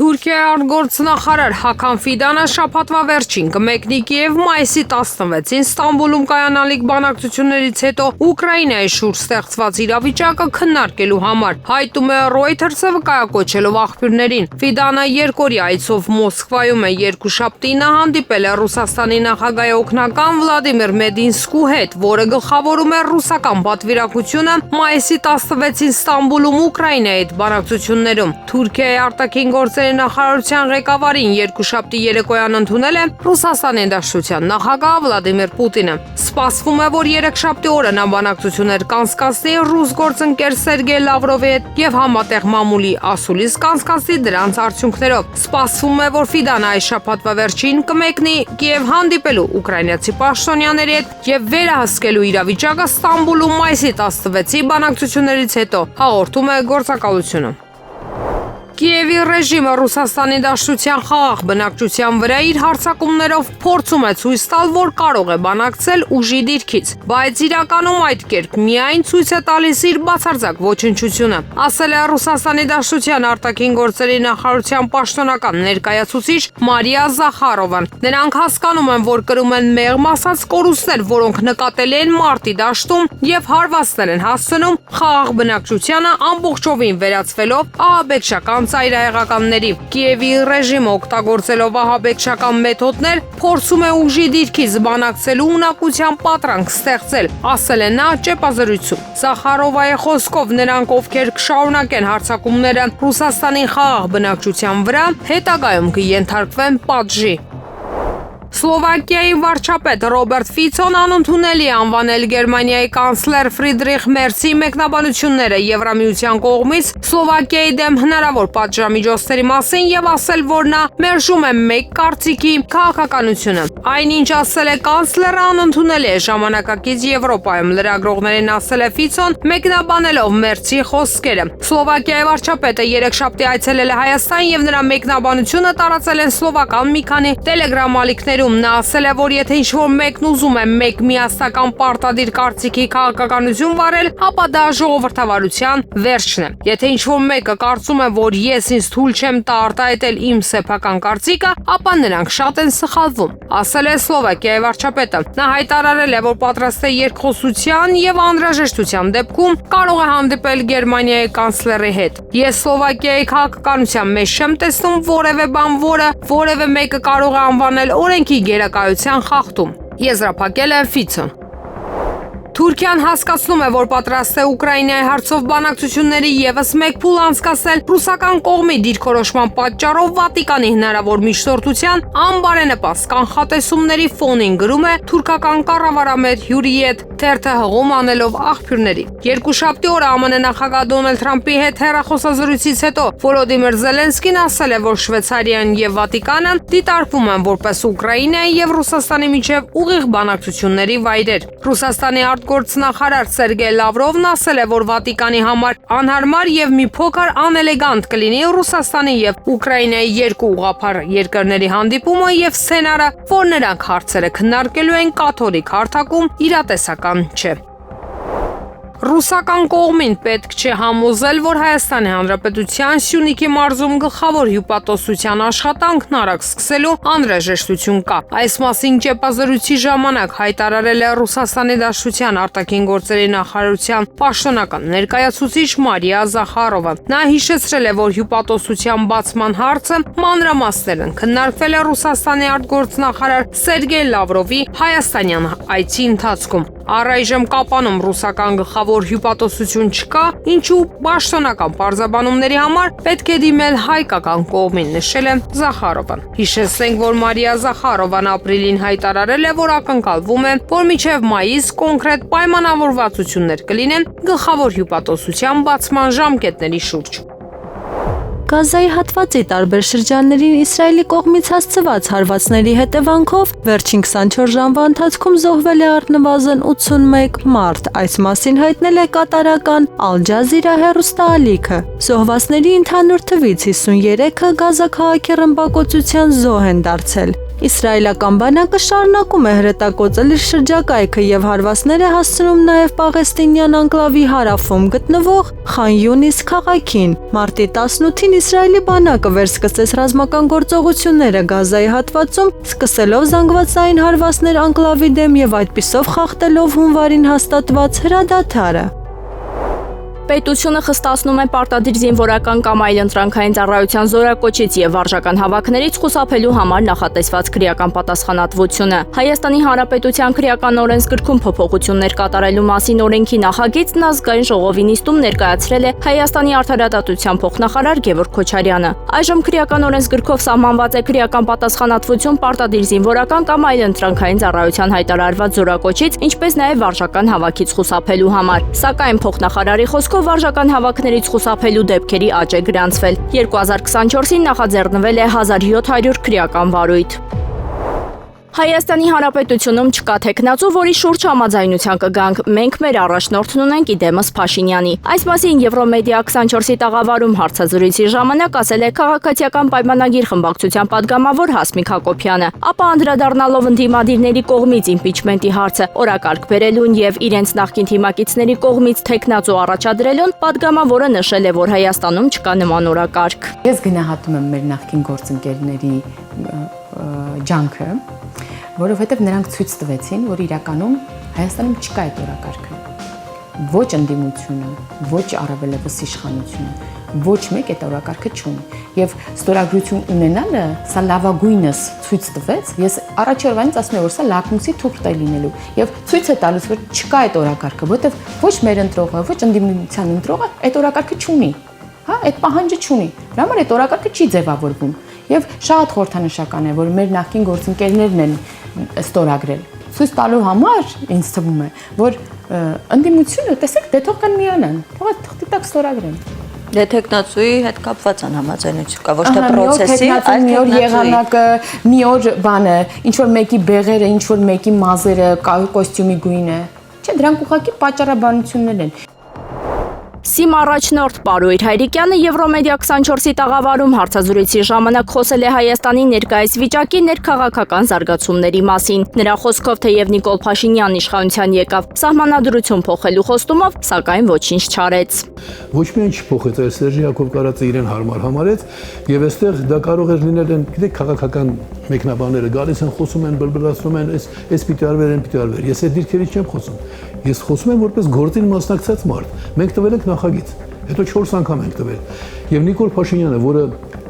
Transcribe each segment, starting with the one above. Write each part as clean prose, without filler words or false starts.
Թուրքիայի արտգործնախարար Հական Ֆիդանը շաբաթվա վերջին կմեկնի Կիև մայիսի 16-ին Ստամբուլում կայանալիք բանակցություններից հետո Ուկրաինայի շուրջ ստեղծված իրավիճակը քննարկելու համար, հայտում է Reuters-ը վկայակոչելով աղբյուրներին։ Ֆիդանը երկօրյա այցով Մոսկվայում է երկուշաբթի նա հանդիպել է Ռուսաստանի նախագահի օգնական Վլադիմիր Մեդինսկու հետ, որը գլխավորում է ռուսական պատվիրակությունը մայիսի 16-ին Ստամբուլում Ուկրաինայի հետ բանակցություններում։ Թուրքիայի արտաքին գործերի նախարարության ղեկավարին երկուշաբթի երեկոյան ընդունել է Ռուսաստանի Դաշնության նախագահ Վլադիմիր Պուտինը։ Սպասվում է, որ երեքշաբթի օրը նա բանակցություններ կանցկացնի ռուս գործընկեր Սերգեյ Լավրովի հետ եւ համատեղ մամուլի ասուլիս կանցկացնի դրանց արդյունքներով։ Սպասվում է, որ Ֆիդանը այս շաբաթվա վերջին կմեկնի Կիև հանդիպելու ուկրաինացի պաշտոնյաների հետ եւ վերահսկելու իրավիճակը Ստամբուլում մայիսի 16-ի բանակցություններից հետո, հաղորդում է գործակալությունը։ Կիևի ռեժիմը Ռուսաստանի Դաշնության խաղաղ բնակչության վրա իր հարձակումներով փորձում է ցույց տալ, որ կարող է բանակցել ուժի դիրքից, բայց իրականում այդ կերպ միայն ցույց է տալիս իր բացարձակ ոչնչությունը, ասել է Ռուսաստանի Դաշնության արտաքին գործերի նախարարության պաշտոնական ներկայացուցիչ Մարիա Զախարովան։ Նրանք հասկանում են, որ կրում են մեղմ ասած կորուստներ, որոնք նկատելի են մարտի դաշտում եւ հարվածներ են հասցնում խաղաղ բնակչությանը ամբողջովին վերածվելով ահաբեկչական ծայրահեղականների։ Կիևի ռեժիմը օգտագործելով ահաբեկչական մեթոդներ փորձում է ուժի դիրքից բանակցելու ունակության պատրանք ստեղծել, ասել է նա ճեպազրույցում։ Զախարովայի խոսքով նրանք, ովքեր կշարունակեն հարձակումները Ռուսաստանի խաղաղ բնակչության վրա, հետագայում կենթարկվեն պատժի։ Սլովակիայի վարչապետ Ռոբերտ Ֆիցոն անընդունելի է անվանել Գերմանիայի կանցլեր Ֆրիդրիխ Մերցի մեկնաբանությունները Եվրամիության կողմից Սլովակիայի դեմ հնարավոր պատժամիջոցների մասին եւ ասել, որ նա մերժում է մեկ կարծիքի քաղաքականությունը։ Այնինչ ասել է կանցլերը անընդունելի է ժամանակակից Եվրոպայում, լրագրողներին ասել է Ֆիցոն մեկնաբանելով Մերցի խոսքերը։ Սլովակիայի վարչապետը երեքշաբթի այցելել է Հայաստան եւ նրա մեկնաբանությունը տարածել են սլովական մի քանի տելեգրամ-ալիքներում։ Նա ասել է, որ եթե ինչ-որ մեկն ուզում է մեկ միասնական պարտադիր կարծիքի քաղաքականություն վարել, ապա դա ժողովրդավարության վերջն է։ Եթե ինչ-որ մեկը կարծում է, որ ես ինձ թույլ չեմ տա արտահայտել իմ սեփական կարծիքը, ապա նրանք շատ են սխալվում, ասել է Սլովակիայի վարչապետը։ Նա հայտարարել է, որ պատրաստ է երկխոսության եւ անհրաժեշտության դեպքում կարող է հանդիպել Գերմանիայի կանցլերի հետ։ Ես Սլովակիայի քաղաքականության մեջ չեմ տեսնում որևէ բան, որը որևէ մեկը կարող է անվանել օրենքի գերակայության խախտում, եզրափակել է Ֆիցոն։ Թուրքիան հասկացնում է, որ պատրաստ է Ուկրաինայի հարցով բանակցությունների եւս մեկ փուլ անցկացնել ռուսական կողմի դիրքորոշման պատճառով Վատիկանի հնարավոր միջնորդության անբարենպաստ կանխատեսումների ֆոնին, գրում է թուրքական կառավարամետ Հյուրիետ թերթը հղում անելով աղբյուրների։ Երկուշաբթի օրը ԱՄՆ նախագահ Դոնալդ Թրամփի հետ հեռախոսազրույցից հետո Վոլոդիմիր Զելենսկին ասել է, որ Շվեյցարիան եւ Վատիկանը դիտարկվում են որպես Ուկրաինայի եւ Ռուսաստանի միջև ուղիղ բանակցությունների վայրեր։ Ռուսաստանի արտգործնախարար Սերգեյ Լավրովն ասել է, որ Վատիկանի համար անհարմար եւ մի փոքր անէլեգանտ կլինի Ռուսաստանի եւ Ուկրաինայի երկու ուղղափառ երկրների հանդիպումը եւ սցենարը, որ նրանք հարցերը քննարկելու են կաթոլիկ հարթակում, իրատեսական չէ։ Ռուսական կողմին պետք չէ համոզել, որ Հայաստանի Հանրապետության Սյունիքի մարզում գլխավոր հյուպատոսության աշխատանքն արագ սկսելու անհրաժեշտություն կա։ Այս մասին ճեպազրույցի ժամանակ հայտարարել է Ռուսաստանի Դաշնության արտաքին գործերի նախարարության պաշտոնական ներկայացուցիչ Մարիա Զախարովան։ Նա հիշեցրել է, որ հյուպատոսության բացման հարցը մանրամասներն քննարկվել է Ռուսաստանի արտգործնախարար Սերգեյ Լավրովի հայաստանյան այցի ընթացքում։ Առայժմ Կապանում ռուսական գլխավոր հյուպատոսություն չկա, ինչու պաշտոնական պարզաբանումների համար պետք է դիմել հայկական կողմին, նշել է Զախարովան։ Հիշեցնենք, որ Մարիա Զախարովան ապրիլին հայտարարել է, որ ակնկալվում է, որ մինչև մայիս կոնկրետ պայմանավորվածություններ կլինեն գլխավոր հյուպատոսության բացման ժամկետների շուրջ։ Գազայի հատվածի տարբեր շրջաններին Իսրայելի կողմից հասցված հարվածների հետևանքով վերջին 24 ժամվա ընթացքում զոհվել է առնվազն 81 մարդ, այս մասին հայտնել է կատարական Ալ Ջազիրա հեռուստաալիքը։ Զոհվածների ընդհանուր թվից 53-ը Գազա քաղաքի ռմբակոծության զոհ են դարձել։ Իսրայելական բանակը շարունակում է հրետակոծել իր շրջակայքը եւ հարվածներ է հասցնում նաեւ Պաղեստինյան անկլավի հարավում գտնվող Խան Յունիս քաղաքին։ Մարտի 18-ին Իսրայելի բանակը վերսկսեց ռազմական գործողությունները Գազայի հատվածում, սկսելով զանգվածային հարվածներ անկլավի դեմ եւ այդպիսով խախտելով հունվարին հաստատված հրադադարը։ Պետությունը խստացնում է պարտադիր զինվորական կամ այլընտրանքային ծառայության զորակոչից եւ վարժական հավաքներից խուսափելու համար նախատեսված քրեական պատասխանատվությունը։ Հայաստանի Հանրապետության քրեական օրենսգրքում փոփոխություններ կատարելու մասին օրենքի նախագիծն ազգային ժողովի նիստում ներկայացրել է Հայաստանի արդարադատության փոխնախարար Գևորգ Քոչարյանը։ Այժմ քրեական օրենսգրքով սահմանված է քրեական պատասխանատվություն պարտադիր զինվորական կամ այլընտրանքային ծառայության հայտարարված զորակոչից, ինչպես նաեւ վարժական հավաքից խուսափելու համար։ Սակայն փոխնախարարի խոսքով վարժական հավաքներից խուսափելու դեպքերի աճ է գրանցվել։ 2024-ին նախաձեռնվել է 1700 քրեական վարույթ։ Հայաստանի Հանրապետությունում չկա տեխնացու, որի շուրջ համաձայնության կգանք։ Մենք մեր առաջնորդն ունենք իդեմս Փաշինյանի։ Այս մասին Եվրոմեդիա 24-ի տաղավարում հարցազրույցի ժամանակ ասել է քաղաքացիական պայմանագիր խմբակցության падգամավոր Հասմիկ Հակոբյանը։ Ապա անդրադառնալով ընդդիմադիրների կողմից իմպիչմենտի հարցը օրակարգ բերելուն եւ իրենց նախկին թիմակիցների կողմից տեխնացու առաջադրելուն, падգամավորը նշել է, որ Հայաստանում չկա նման օրակարգ։ Ես գնահատում եմ մեր նախկին գործընկերների ջանքը, որովհետև նրանք ցույց տվեցին, որ իրականում Հայաստանում չկա այդ օրակարգը։ Ոչ ընդդիմությունը, ոչ առավելևս իշխանությունը, ոչ մեկ այդ օրակարգը չունի։ Եվ ստորագրություն ունենալը սա լավագույնս ցույց տվեց։ Ես առաջի օրվանից ասում եմ, որ սա լակմուսի թուղթ է լինելու եւ ցույց է տալիս, որ չկա այդ օրակարգը, որովհետև ոչ մեր ընտրողը, ոչ ընդդիմության ընտրողը այդ օրակարգը չունի։ Հա, այդ պահանջը չունի։ Դրա համար այդ օրակարգը չի ձևավորվում։ Եվ շատ խորհրդանշական է, որ մեր նախկին գործընկերներն են ստորագրել։ Ցույց տալու համար ինձ թվում է, որ ընդդիմությունը, տեսեք, դե թող կան միանան, թող թղթի տակ ստորագրեն։ Դե տեխնացուի հետ կապված են համաձայնություն կա, ոչ թե process-ի, այլ մի օր եղանակը, մի օր բանը, ինչ որ մեկի բեղերը, ինչ որ մեկի մազերը, կոստյումի գույնը։ Չէ, դրանք ուղղակի պատճառաբանություններ են։ ՍԻՄ առաջնորդ Պարույր Հայրիկյանը Եվրոմեդիա 24-ի տաղավարում հարցազրույցի ժամանակ խոսել է Հայաստանի ներկայիս վիճակի ներքաղաքական զարգացումների մասին։ Նրա խոսքով թեև Նիկոլ Փաշինյանն իշխանության եկավ սահմանադրություն փոխելու խոստումով, սակայն ոչինչ չարեց։ Ոչ միայն չփոխեց, այլ Սերժ Յակոբ-Կարածը իրեն հարմար համարեց, եւ այստեղ դա կարող էր լինել, գիտեք, քաղաքական մեկնաբանները գալիս են, խոսում են, բլբլացնում են, այս պիտի արվեր, այն պիտի արվեր։ Ես այդ դիրքերից չեմ խոսում։ Ես խոսում եմ որպես գործին մասնակցած մարդ։ Մենք տվել ենք նախագիծ, հետո 4 անգամ ենք տվել։ Եվ Նիկոլ Փաշինյանը, որը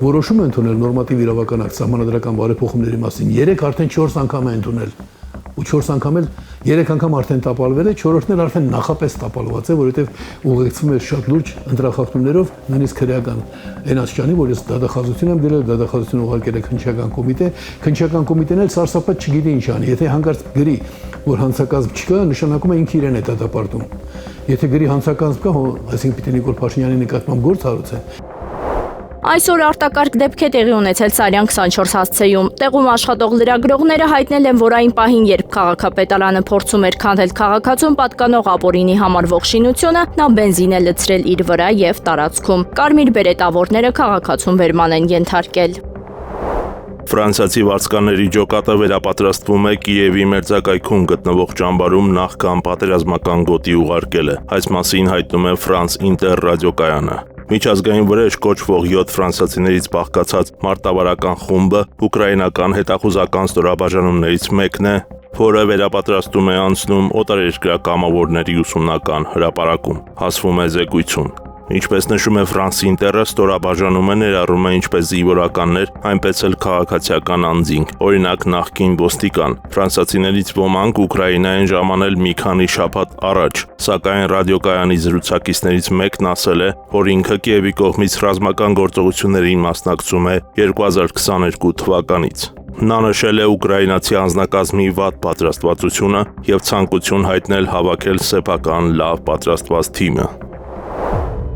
որոշում է ընդունել նորմատիվ իրավական ակտ սահմանադրական բարեփոխումների մասին, 3 արդեն 4 անգամ է ընդունել։ Ու 4 անգամ էլ 3 անգամ արդեն տապալվել է, 4-րդն էլ արդեն նախապես տապալված է, որովհետև ուղեկցվում է շատ լուրջ ընտրախախտումներով, նույնիսկ քրեական այն ասճանի, որ ես դատախազություն եմ գրել, դատախազությունը ուղարկել է քննչական կոմիտե, քննչական կոմիտեն էլ սարսափած չգիտի ինչ անի, եթե հանկարծ գրի, որ հանցակազմ չկա, նշանակում է ինքը իրեն է դատապարտում։ Եթե գրի հանցակազմ կա, այսինքն պիտի Նիկոլ Փաշինյանի նկատմամբ գործ հարուցեն։ Այսօր արտակարգ դեպք է տեղի ունեցել Սարյան 24 հասցեում։ Տեղում աշխատող լրագրողները հայտնել են, որ այն պահին, երբ քաղաքապետարանը փորձում էր քանդել քաղաքացուն պատկանող ապօրինի համարվող շինությունը, նա բենզին է լցրել իր վրա եւ տարածքում։ Կարմիր բերետավորները քաղաքացուն վերման են ենթարկել։ Ֆրանսիացի վարձկանների ջոկատը վերապատրաստվում է Կիևի մերձակայքում գտնվող ճամբարում նախքան պատերազմական գոտի ուղարկելը։ Այս մասին հայտնում է France Inter ռադիոկայանը։ Միջազգային վրեժ կոչվող 7 ֆրանսիացիներից բաղկացած մարտավարական խումբը ուկրաինական հետախուզական ստորաբաժանումներից մեկն է, որը վերապատրաստում է անցնում օտարերկրյա կամավորների ուսումնական հրապարակում, ասվում է զեկույցում։ Ինչպես նշում է France Inter-ը, ստորաբաժանումը ներառում է ինչպես զինվորականներ, այնպես էլ քաղաքացիական անձինք, օրինակ նախկին ոստիկան։ Ֆրանսիացիներից ոմանք Ուկրաինա են ժամանել մի քանի շաբաթ առաջ, սակայն ռադիոկայանի զրուցակիցներից մեկն ասել է, որ ինքը Կիևի կողմից ռազմական գործողություններին մասնակցում է 2022 թվականից։ Նա նշել է ուկրաինացի անձնակազմի վատ պատրաստվածությունը եւ ցանկություն հայտնել հավաքել սեփական լավ պատրաստված թիմը։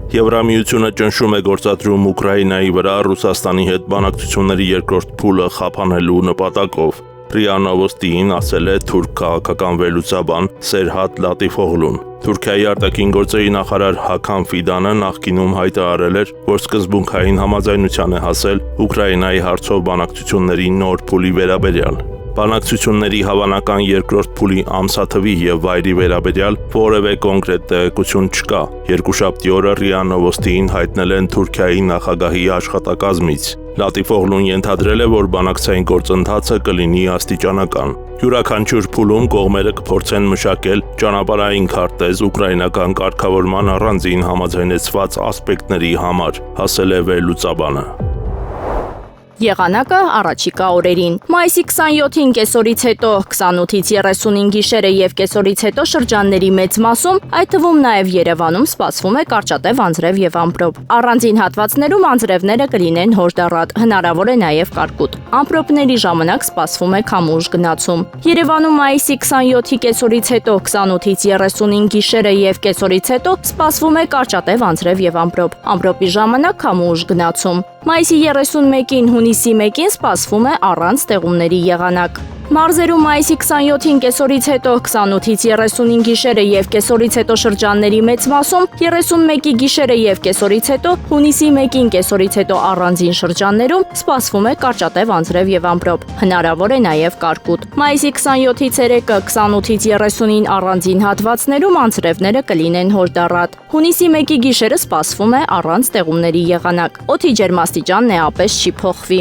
Եվրամիությունը ճնշում է գործադրում Ուկրաինայի վրա Ռուսաստանի հետ բանակցությունների երկրորդ փուլը խափանելու նպատակով։ ՌԻԱ Նովոստիին ասել է թուրք քաղաքական վերլուծաբան Սերհատ Լատիֆօղլուն։ Թուրքիայի արտաքին գործերի նախարար Հական Ֆիդանը նախկինում հայտարարել էր, որ սկզբունքային համաձայնության է հասել Ուկրաինայի հարցով բանակցությունների նոր փուլի վերաբերյալ։ Բանակցությունների հավանական երկրորդ փուլի ամսաթվի եւ վայրի վերաբերյալ որևէ կոնկրետ տեղեկություն չկա։ Երկուշաբթի օրը ՌԻԱ Նովոստիին հայտնել են Թուրքիայի նախագահի աշխատակազմից։ Լատիֆօղլուն ենթադրել է, որ բանակցային գործընթացը կլինի աստիճանական։ Յուրաքանչյուր փուլում կողմերը կփորձեն մշակել ճանապարհային քարտեզ ուկրաինական կարգավորման առանձին համաձայնեցված ասպեկտների համար, ասել է վերլուծաբանը։ Եղանակը առաջիկա օրերին։ Մայիսի 27-ին կեսօրից հետո 28-ից 35 գիշերը եւ կեսօրից հետո շրջանների մեծ մասում, այդ թվում նաեւ Երևանում սպասվում է կարճատև անձրև եւ ամպրոպ։ Առանձին հատվածներում անձրևները կլինեն հորդառատ, հնարավոր է նաեւ կարկուտ։ Ամպրոպների ժամանակ սպասվում է քամուշ գնացում։ Երևանում մայիսի 27-ի կեսօրից հետո 28-ից 35 գիշերը եւ կեսօրից հետո սպասվում է կարճատև անձրև եւ ամպրոպ։ Ամպրոպի ժամանակ քամուշ գնացում։ Մայիսի 31-ին հունիսի 1-ին սպասվում է առանց տեղումների եղանակ։ Մարզերում մայիսի 27-ին կեսօրից հետո 28-ից 35 գիշերը եւ կեսօրից հետո շրջանների մեծ մասում, 31-ի գիշերը եւ կեսօրից հետո, հունիսի 1-ին կեսօրից հետո առանձին շրջաններում սպասվում է կարճատև անձրև եւ ամպրոպ։ Հնարավոր է նաեւ կարկուտ։ Մայիսի 27-ի ցերեկը 28-ից 30-ին առանձին հատվածներում անձրևները կլինեն հորդառատ։ Հունիսի 1-ի գիշերը սպասվում է առանց տեղումների եղանակ։ Օդի ջերմաստիճանն էապես չի փոխվի։